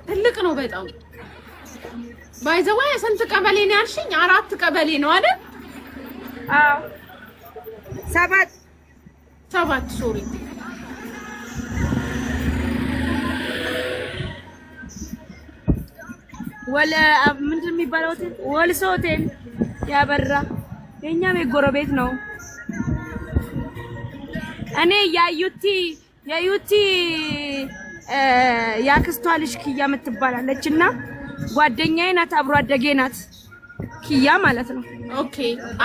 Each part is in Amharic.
ትልቅ ነው በጣም ባይዘው ስንት ቀበሌ ነው ያልሽኝ? 4 ቀበሌ ነው አይደል? አዎ 7 ሶሪ ወለ ምንድን የሚባለው ሆቴል ወልሶ ሆቴል ያበራ የኛ ቤት ጎረቤት ነው። እኔ የዩቲ ያክስቷ ልጅ ኪያ የምትባላለችና ጓደኛዬ ናት፣ አብሮ አደጌ ናት ኪያ ማለት ነው። ኦኬ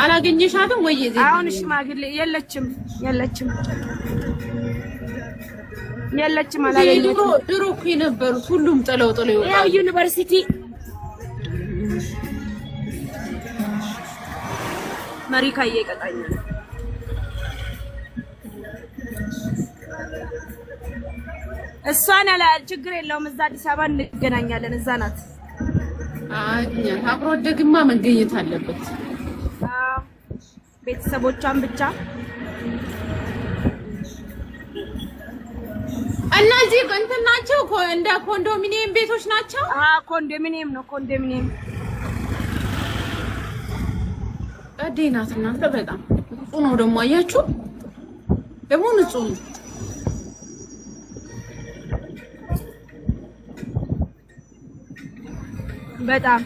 አላገኘሻትም ወይ? አሁን ሽማግሌ የለችም አላገኘችም። ድሮ እኮ የነበሩት ሁሉም ጥለው ይወጣሉ። ያው ዩኒቨርሲቲ መሪካ እየቀጣኛል። እሷን ችግር የለውም። እዛ አዲስ አበባ እንገናኛለን። እዛ ናት። አብሮ ደግማ መገኘት አለበት። ቤተሰቦቿን ብቻ እነዚህ እንትን ናቸው እንደ ኮንዶሚኒየም ቤቶች ናቸው። ኮንዶሚኒየም ነው። ኮንዶሚኒየም አዴናት እናንተ በጣም ንጹህ ነው ደግሞ አያችሁ፣ ደግሞ ንጹህ ነው በጣም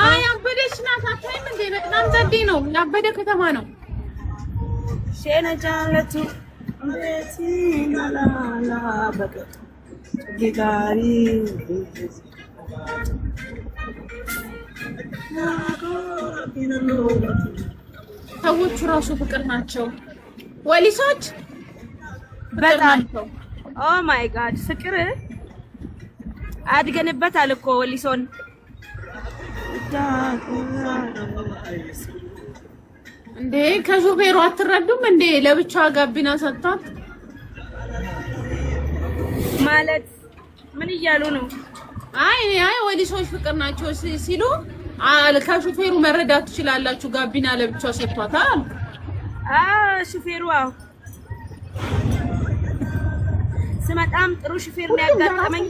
አይ አበደሽ ናት። አታይም እንዴ? በጣም ዘዴ ነው። ያበደ ከተማ ነው። ሸነጃለቱ እንዴት ናላላ በቃ ዲጋሪ ሰዎቹ ራሱ ፍቅር ናቸው። ወሊሶች በጣም ኦ ማይ ጋድ ፍቅር አድገንበታል እኮ ወሊሶን። እንዴ ከሾፌሩ አትረዱም እንዴ? ለብቻዋ ጋቢና ሰጣት ማለት ምን እያሉ ነው? አይ ወሊሶች ፍቅር ናቸው ሲሉ ከሾፌሩ መረዳት ትችላላችሁ። ጋቢና ለብቻዋ ሰጥቷታል። ሾፌሩ ስመጣም ጥሩ ሾፌር ነው ያጋጠመኝ።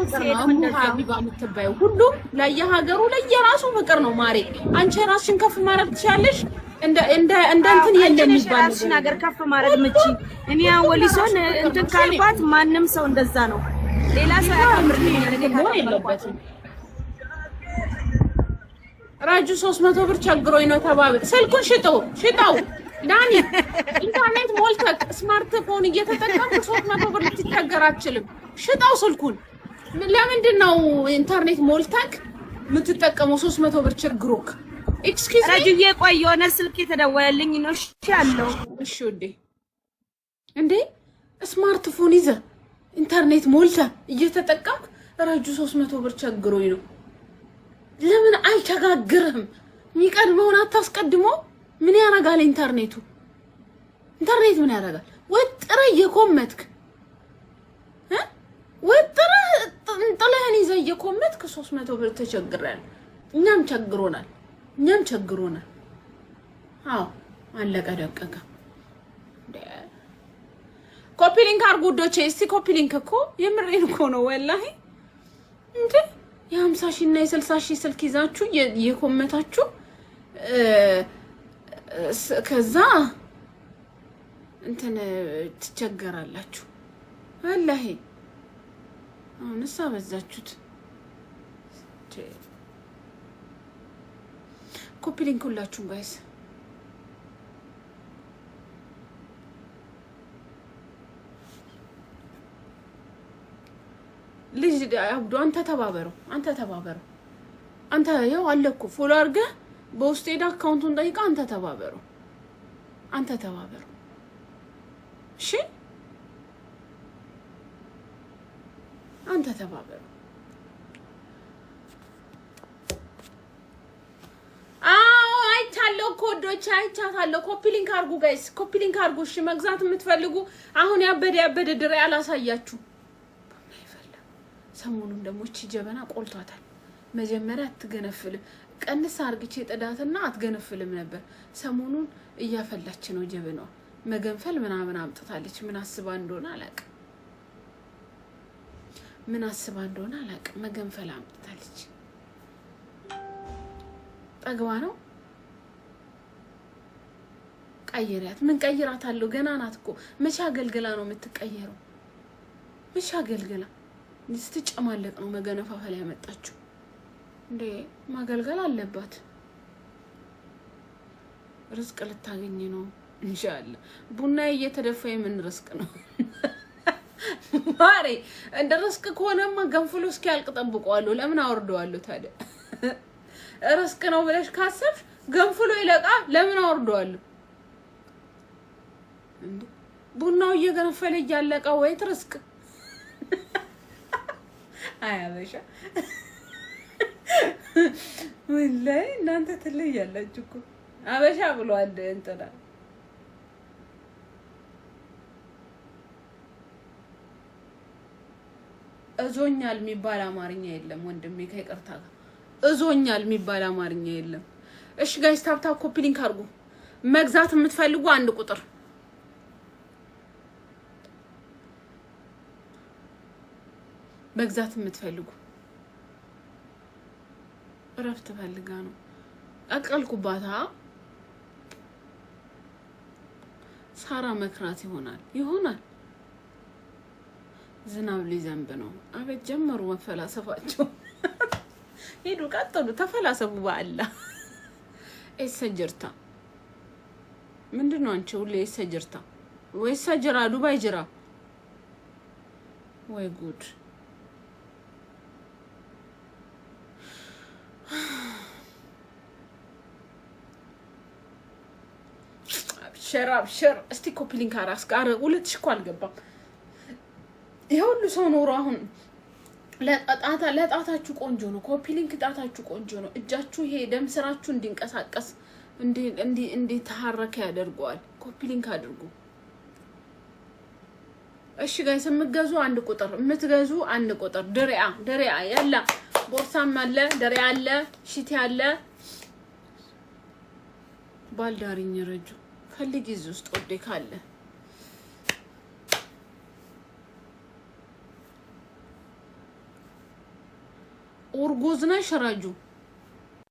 ሀቢባ የምትባየው ሁሉም ለየሀገሩ ለየራሱ ፍቅር ነው ማሬ። አንቺ ራስሽን ከፍ ማድረግ ትችያለሽ። እንደ እንትን የለም የሚባል ነገር ከፍ ማድረግ ምቺ። እኔ ወሊሶን እንትን ካልኳት ማንም ሰው እንደዛ ነው። ሌላ ሰው ያከብርልኝ ነው የለበትም። ራጁ 300 ብር ቸግሮኝ ነው ተባብር። ስልኩን ሽጠው ዳኒ ኢንተርኔት ሞልተክ ስማርትፎን እየተጠቀምክ 300 ብር ልትቸገር አትችልም። ሽጠው ስልኩን። ለምንድን ነው ኢንተርኔት ሞልተክ የምትጠቀመው 300 ብር ቸግሮክ? ኤክስኪውዝ ሚ ራጁዬ ቆይ የሆነ ስልክ የተደወለልኝ ነው። እሺ አለው። እሺ እንዴ ስማርትፎን ይዘህ ኢንተርኔት ሞልተ እየተጠቀምክ ራጁ 300 ብር ቸግሮኝ ነው። ለምን አይቸጋግርህም? የሚቀድመውን አታስቀድሞ? ምን ያረጋል ኢንተርኔት ምን ያረጋል? ወጥረ እየኮመትክ ወጥረ ጥለህን ይዘህ እየኮመትክ 300 ብር ተቸግረናል። እኛም ቸግሮናል። አዎ አለቀ ደቀቀ። ኮፒ ሊንክ አድርጉ ዶቼ። እስቲ ኮፒ ሊንክ እኮ የምሬን እኮ ነው ወላሂ። እንዴ የ50 ሺህ እና የ60 ሺህ ስልክ ይዛችሁ የኮመታችሁ ከዛ እንትን ትቸገራላችሁ ወላሂ። አሁንስ አበዛችሁት። ኮፒ ሊንክ ሁላችሁም ጋይስ ልጅ አብዱ አንተ ተባበረው። አንተ ያው አለኩ ፎሎ አድርገህ በውስጥ ሄዳ አካውንቱን ጠይቃ። አንተ ተባበረው። እሺ አንተ ተባበረው። ቲክቶክ ኮዶች አይቻታለሁ። ኮፒ ሊንክ አርጉ ጋይስ፣ ኮፒ ሊንክ አርጉ። እሺ መግዛት የምትፈልጉ አሁን ያበደ ድሬ አላሳያችሁ። ሰሞኑን ደግሞ እቺ ጀበና ቆልቷታል። መጀመሪያ አትገነፍልም፣ ቀንስ አርግቼ ጥዳትና አትገነፍልም ነበር። ሰሞኑን እያፈላች ነው ጀበናዋ። መገንፈል ምናምን አምጥታለች። ምን አስባ እንደሆነ አላውቅም። መገንፈል አምጥታለች። ጠግባ ነው ቀይሪያት። ምን ቀይራታለሁ? ገና ናት እኮ። መቼ አገልግላ ነው የምትቀየረው? መቼ አገልግላ ስትጨማለቅ ነው መገነፋፈል ያመጣችው እንዴ? ማገልገል አለባት። ርዝቅ ልታገኝ ነው ኢንሻአላህ። ቡና እየተደፋ የምን ርዝቅ ነው ማሬ? እንደ ርዝቅ ከሆነማ ገንፍሎ እስኪያልቅ ጠብቀዋለሁ። ለምን አወርደዋለሁ ታዲያ? ርዝቅ ነው ብለሽ ካሰብሽ ገንፍሎ ይለቃ። ለምን አወርደዋለሁ እንዴ? ቡናው እየገነፈለ እያለቀ ወይ ርዝቅ አያበሻ ወላሂ እናንተ ትለያላችሁ እኮ። አበሻ ብሏል እንትና እዞኛል የሚባል አማርኛ የለም ወንድሜ፣ ከይቅርታ ጋር እዞኛል የሚባል አማርኛ የለም። እሺ ጋይስ ታፕታፕ ኮፒ ሊንክ አድርጉ። መግዛት የምትፈልጉ አንድ ቁጥር መግዛት የምትፈልጉ እረፍት ፈልጋ ነው አቀልኩባታ። ሳራ መክራት ይሆናል። ዝናብ ሊዘንብ ነው። አቤት ጀመሩ መፈላሰፋቸው። ሄዱ ቀጥሉ፣ ተፈላሰፉ። በአላህ እሰጀርታ ምንድነው? አንቺ ሁሌ እሰጀርታ ወይ ሰጀራ ዱባይ ጅራ ወይ ጉድ። ሸራብ እስቲ ኮፒ ሊንክ አራስ ጋር 2000 እኮ አልገባም። ይሁሉ ሰው ኖሮ አሁን ለጣታችሁ ቆንጆ ነው። ኮፒ ሊንክ ጣታችሁ ቆንጆ ነው። እጃችሁ ይሄ ደም ስራችሁ እንዲንቀሳቀስ እንዲ ተሐረከ ያደርገዋል። ኮፒ ሊንክ አድርጉ እሺ ጋይስ። የምትገዙ አንድ ቁጥር ድሪያ ያላ ቦርሳም አለ፣ ድሪያ አለ፣ ሽቲ አለ። ባልዳሪኝ ረጁ ፈልጊ እዚህ ውስጥ ወዴ ካለ ኡርጉዝ ነሽ ረጁ